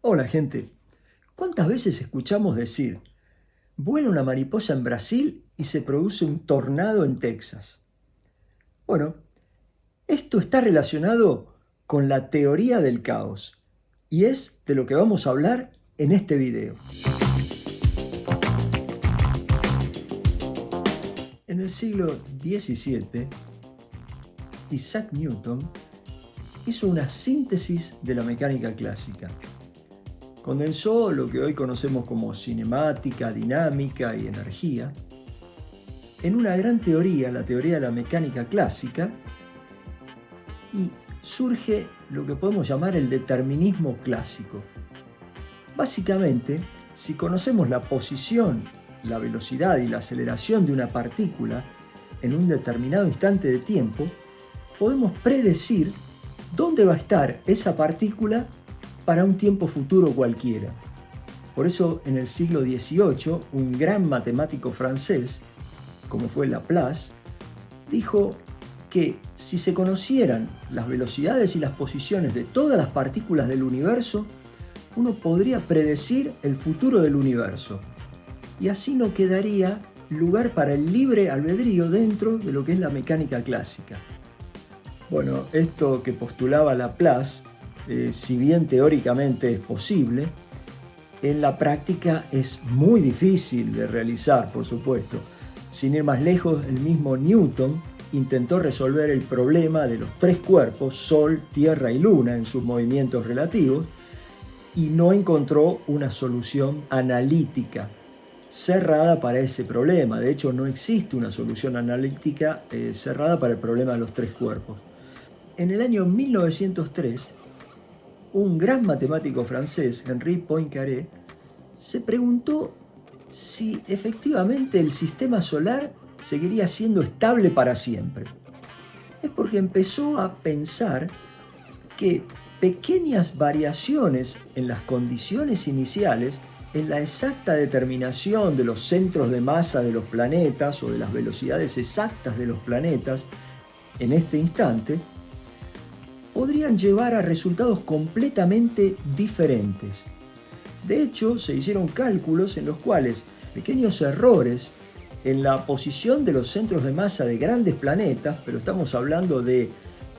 Hola gente, ¿cuántas veces escuchamos decir, vuela una mariposa en Brasil y se produce un tornado en Texas? Bueno, esto está relacionado con la teoría del caos y es de lo que vamos a hablar en este video. En el siglo XVII, Isaac Newton hizo una síntesis de la mecánica clásica. Condensó lo que hoy conocemos como cinemática, dinámica y energía en una gran teoría, la teoría de la mecánica clásica, y surge lo que podemos llamar el determinismo clásico. Básicamente, si conocemos la posición, la velocidad y la aceleración de una partícula en un determinado instante de tiempo, podemos predecir dónde va a estar esa partícula para un tiempo futuro cualquiera. Por eso, en el siglo XVIII, un gran matemático francés, como fue Laplace, dijo que si se conocieran las velocidades y las posiciones de todas las partículas del universo, uno podría predecir el futuro del universo. Y así no quedaría lugar para el libre albedrío dentro de lo que es la mecánica clásica. Bueno, esto que postulaba Laplace, si bien teóricamente es posible, en la práctica es muy difícil de realizar, por supuesto. Sin ir más lejos, el mismo Newton intentó resolver el problema de los tres cuerpos, Sol, Tierra y Luna, en sus movimientos relativos, y no encontró una solución analítica cerrada para ese problema. De hecho, no existe una solución analítica cerrada para el problema de los tres cuerpos. En el año 1903, un gran matemático francés, Henri Poincaré, se preguntó si efectivamente el sistema solar seguiría siendo estable para siempre. Es porque empezó a pensar que pequeñas variaciones en las condiciones iniciales, en la exacta determinación de los centros de masa de los planetas o de las velocidades exactas de los planetas en este instante, podrían llevar a resultados completamente diferentes. De hecho, se hicieron cálculos en los cuales pequeños errores en la posición de los centros de masa de grandes planetas, pero estamos hablando de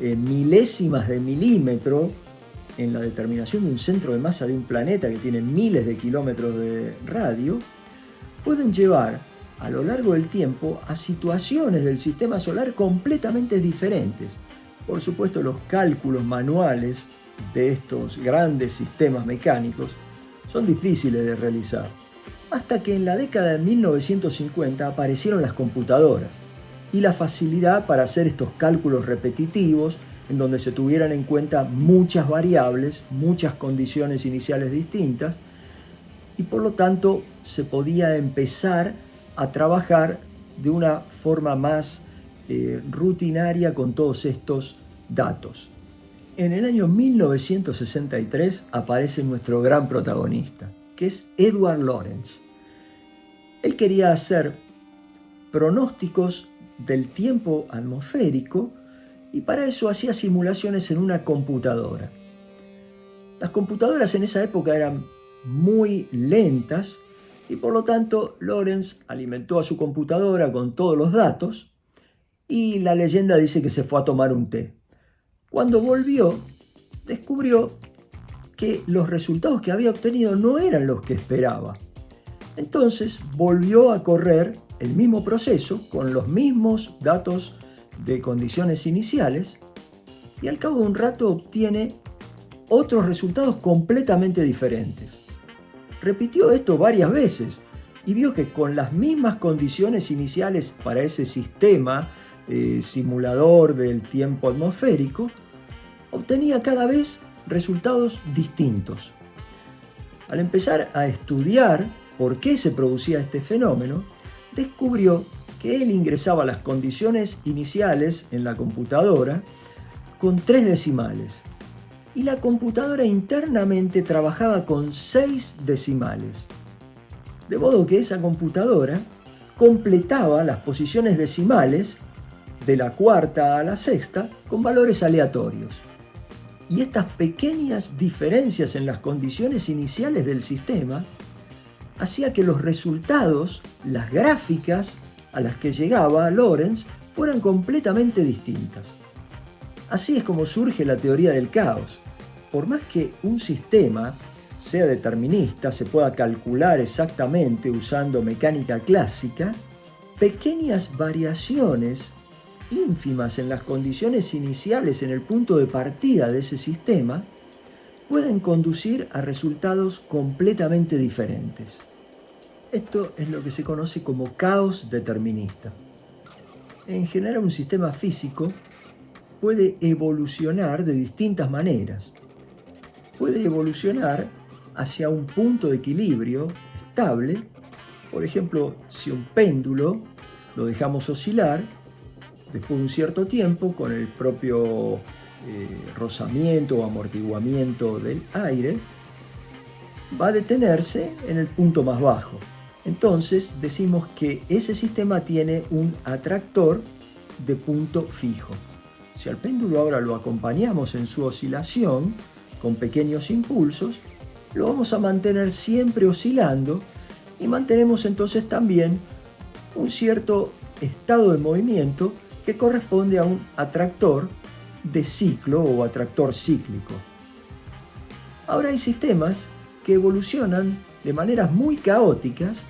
milésimas de milímetro en la determinación de un centro de masa de un planeta que tiene miles de kilómetros de radio, pueden llevar a lo largo del tiempo a situaciones del sistema solar completamente diferentes. Por supuesto, los cálculos manuales de estos grandes sistemas mecánicos son difíciles de realizar, hasta que en la década de 1950 aparecieron las computadoras y la facilidad para hacer estos cálculos repetitivos en donde se tuvieran en cuenta muchas variables, muchas condiciones iniciales distintas, y por lo tanto se podía empezar a trabajar de una forma más rutinaria con todos estos datos. En el año 1963 aparece nuestro gran protagonista, que es Edward Lorenz. Él quería hacer pronósticos del tiempo atmosférico y para eso hacía simulaciones en una computadora. Las computadoras en esa época eran muy lentas y por lo tanto Lorenz alimentó a su computadora con todos los datos y la leyenda dice que se fue a tomar un té. Cuando volvió, descubrió que los resultados que había obtenido no eran los que esperaba. Entonces volvió a correr el mismo proceso con los mismos datos de condiciones iniciales y al cabo de un rato obtiene otros resultados completamente diferentes. Repitió esto varias veces y vio que con las mismas condiciones iniciales para ese sistema simulador del tiempo atmosférico, obtenía cada vez resultados distintos. Al empezar a estudiar por qué se producía este fenómeno, descubrió que él ingresaba las condiciones iniciales en la computadora con 3 decimales y la computadora internamente trabajaba con 6 decimales. De modo que esa computadora completaba las posiciones decimales de la cuarta a la sexta con valores aleatorios. Y estas pequeñas diferencias en las condiciones iniciales del sistema hacía que los resultados, las gráficas a las que llegaba Lorentz, fueran completamente distintas. Así es como surge la teoría del caos. Por más que un sistema sea determinista, se pueda calcular exactamente usando mecánica clásica, pequeñas variaciones ínfimas en las condiciones iniciales en el punto de partida de ese sistema pueden conducir a resultados completamente diferentes. Esto es lo que se conoce como caos determinista. En general, un sistema físico puede evolucionar de distintas maneras. Puede evolucionar hacia un punto de equilibrio estable. Por ejemplo, si un péndulo lo dejamos oscilar, después de un cierto tiempo, con el propio rozamiento o amortiguamiento del aire, va a detenerse en el punto más bajo. Entonces decimos que ese sistema tiene un atractor de punto fijo. Si al péndulo ahora lo acompañamos en su oscilación con pequeños impulsos, lo vamos a mantener siempre oscilando y mantenemos entonces también un cierto estado de movimiento que corresponde a un atractor de ciclo o atractor cíclico. Ahora hay sistemas que evolucionan de maneras muy caóticas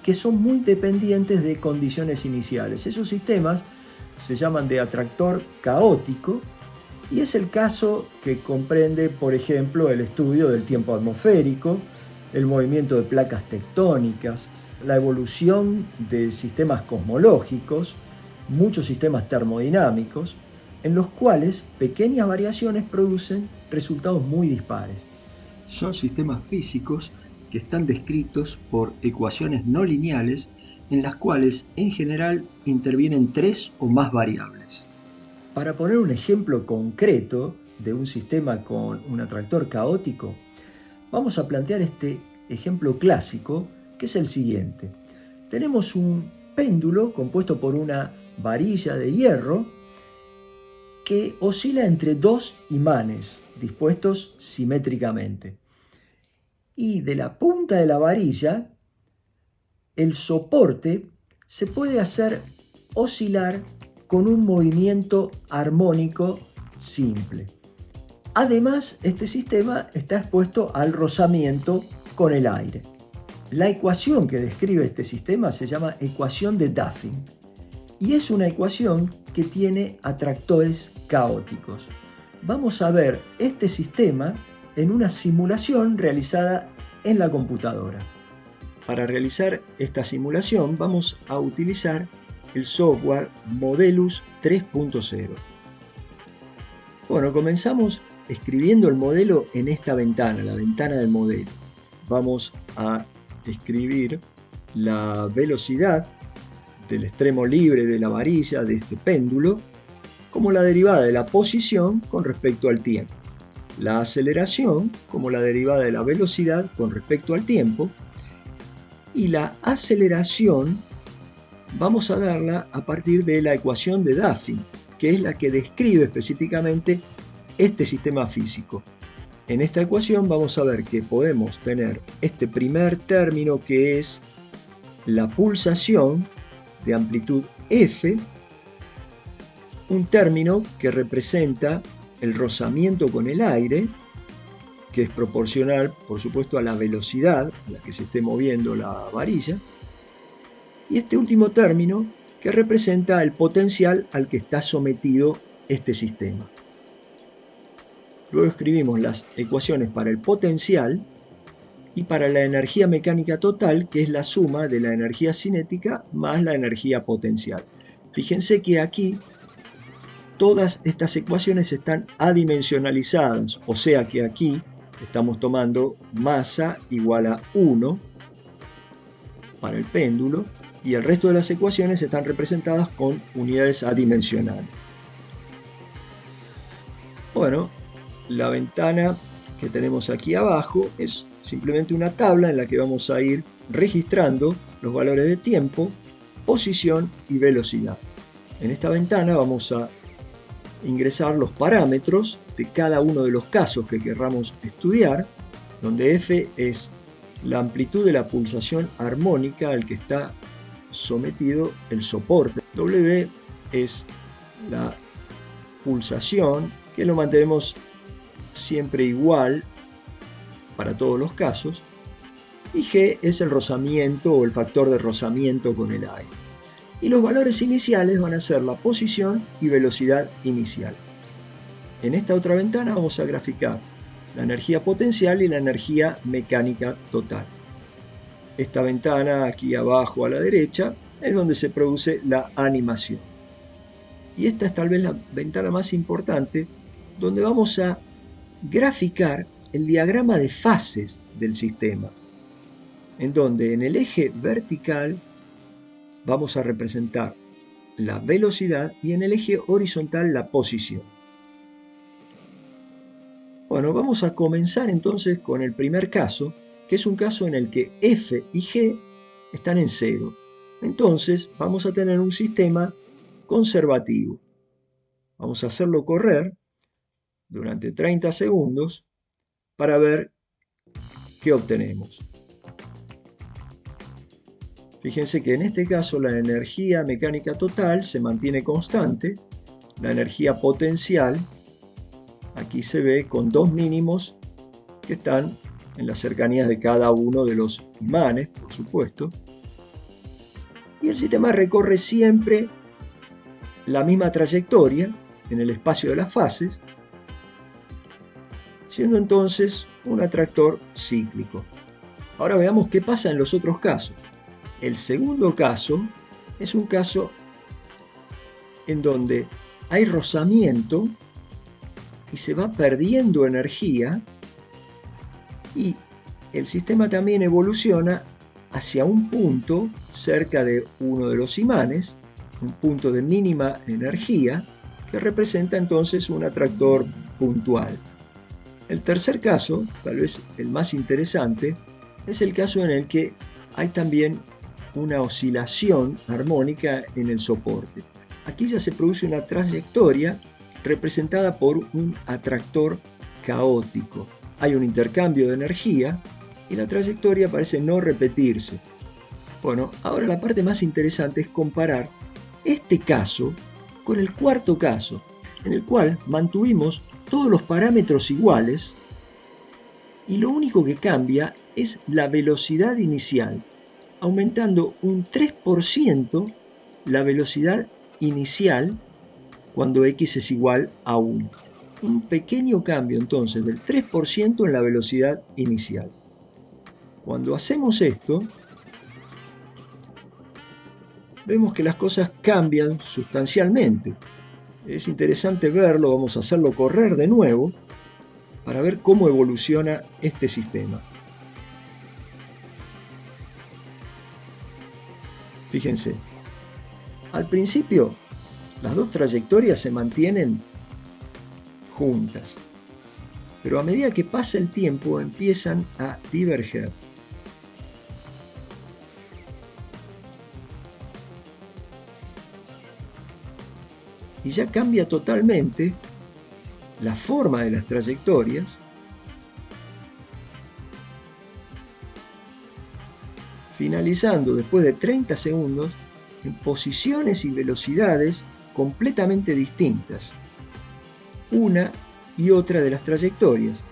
que son muy dependientes de condiciones iniciales. Esos sistemas se llaman de atractor caótico y es el caso que comprende, por ejemplo, el estudio del tiempo atmosférico, el movimiento de placas tectónicas, la evolución de sistemas cosmológicos, muchos sistemas termodinámicos, en los cuales pequeñas variaciones producen resultados muy dispares. Son sistemas físicos que están descritos por ecuaciones no lineales en las cuales en general intervienen 3 o más variables. Para poner un ejemplo concreto de un sistema con un atractor caótico, vamos a plantear este ejemplo clásico, que es el siguiente. Tenemos un péndulo compuesto por una varilla de hierro que oscila entre 2 imanes dispuestos simétricamente. Y de la punta de la varilla, el soporte se puede hacer oscilar con un movimiento armónico simple. Además, este sistema está expuesto al rozamiento con el aire. La ecuación que describe este sistema se llama ecuación de Duffy y es una ecuación que tiene atractores caóticos. Vamos a ver este sistema en una simulación realizada en la computadora. Para realizar esta simulación vamos a utilizar el software Modelus 3.0. Bueno, comenzamos escribiendo el modelo en esta ventana, la ventana del modelo. Vamos a escribir la velocidad del extremo libre de la varilla de este péndulo como la derivada de la posición con respecto al tiempo, la aceleración como la derivada de la velocidad con respecto al tiempo, y la aceleración vamos a darla a partir de la ecuación de Duffy, que es la que describe específicamente este sistema físico. En esta ecuación vamos a ver que podemos tener este primer término, que es la pulsación de amplitud f, un término que representa el rozamiento con el aire, que es proporcional, por supuesto, a la velocidad a la que se esté moviendo la varilla, y este último término que representa el potencial al que está sometido este sistema. Luego escribimos las ecuaciones para el potencial y para la energía mecánica total, que es la suma de la energía cinética más la energía potencial. Fíjense que aquí todas estas ecuaciones están adimensionalizadas, o sea que aquí estamos tomando masa igual a 1 para el péndulo y el resto de las ecuaciones están representadas con unidades adimensionales. Bueno, la ventana que tenemos aquí abajo es simplemente una tabla en la que vamos a ir registrando los valores de tiempo, posición y velocidad. En esta ventana vamos a ingresar los parámetros de cada uno de los casos que querramos estudiar, donde F es la amplitud de la pulsación armónica al que está sometido el soporte. W es la pulsación, que lo mantenemos siempre igual para todos los casos, y G es el rozamiento o el factor de rozamiento con el aire. Y los valores iniciales van a ser la posición y velocidad inicial. En esta otra ventana vamos a graficar la energía potencial y la energía mecánica total. Esta ventana aquí abajo a la derecha es donde se produce la animación. Y esta es tal vez la ventana más importante, donde vamos a graficar el diagrama de fases del sistema, en donde en el eje vertical vamos a representar la velocidad y en el eje horizontal la posición. Bueno, vamos a comenzar entonces con el primer caso, que es un caso en el que F y G están en 0. Entonces vamos a tener un sistema conservativo. Vamos a hacerlo correr durante 30 segundos para ver qué obtenemos. Fíjense que en este caso la energía mecánica total se mantiene constante, la energía potencial aquí se ve con dos mínimos que están en las cercanías de cada uno de los imanes, por supuesto, y el sistema recorre siempre la misma trayectoria en el espacio de las fases, siendo entonces un atractor cíclico. Ahora veamos qué pasa en los otros casos. El segundo caso es un caso en donde hay rozamiento y se va perdiendo energía y el sistema también evoluciona hacia un punto cerca de uno de los imanes, un punto de mínima energía que representa entonces un atractor puntual. El tercer caso, tal vez el más interesante, es el caso en el que hay también una oscilación armónica en el soporte. Aquí ya se produce una trayectoria representada por un atractor caótico. Hay un intercambio de energía y la trayectoria parece no repetirse. Bueno, ahora la parte más interesante es comparar este caso con el cuarto caso, en el cual mantuvimos todos los parámetros iguales y lo único que cambia es la velocidad inicial, aumentando un 3% la velocidad inicial cuando x es igual a 1. Un pequeño cambio entonces del 3% en la velocidad inicial. Cuando hacemos esto, vemos que las cosas cambian sustancialmente. Es interesante verlo, vamos a hacerlo correr de nuevo para ver cómo evoluciona este sistema. Fíjense, al principio las dos trayectorias se mantienen juntas, pero a medida que pasa el tiempo empiezan a diverger. Y ya cambia totalmente la forma de las trayectorias, finalizando después de 30 segundos en posiciones y velocidades completamente distintas, una y otra de las trayectorias,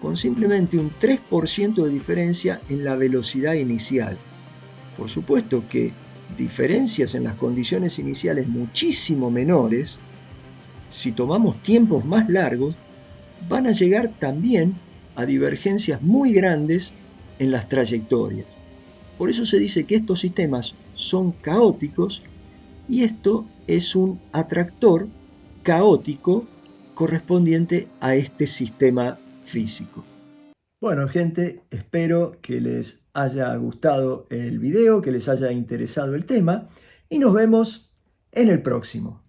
con simplemente un 3% de diferencia en la velocidad inicial. Por supuesto que diferencias en las condiciones iniciales muchísimo menores, si tomamos tiempos más largos, van a llegar también a divergencias muy grandes en las trayectorias. Por eso se dice que estos sistemas son caóticos y esto es un atractor caótico correspondiente a este sistema físico. Bueno, gente, espero que les haya gustado el video, que les haya interesado el tema y nos vemos en el próximo.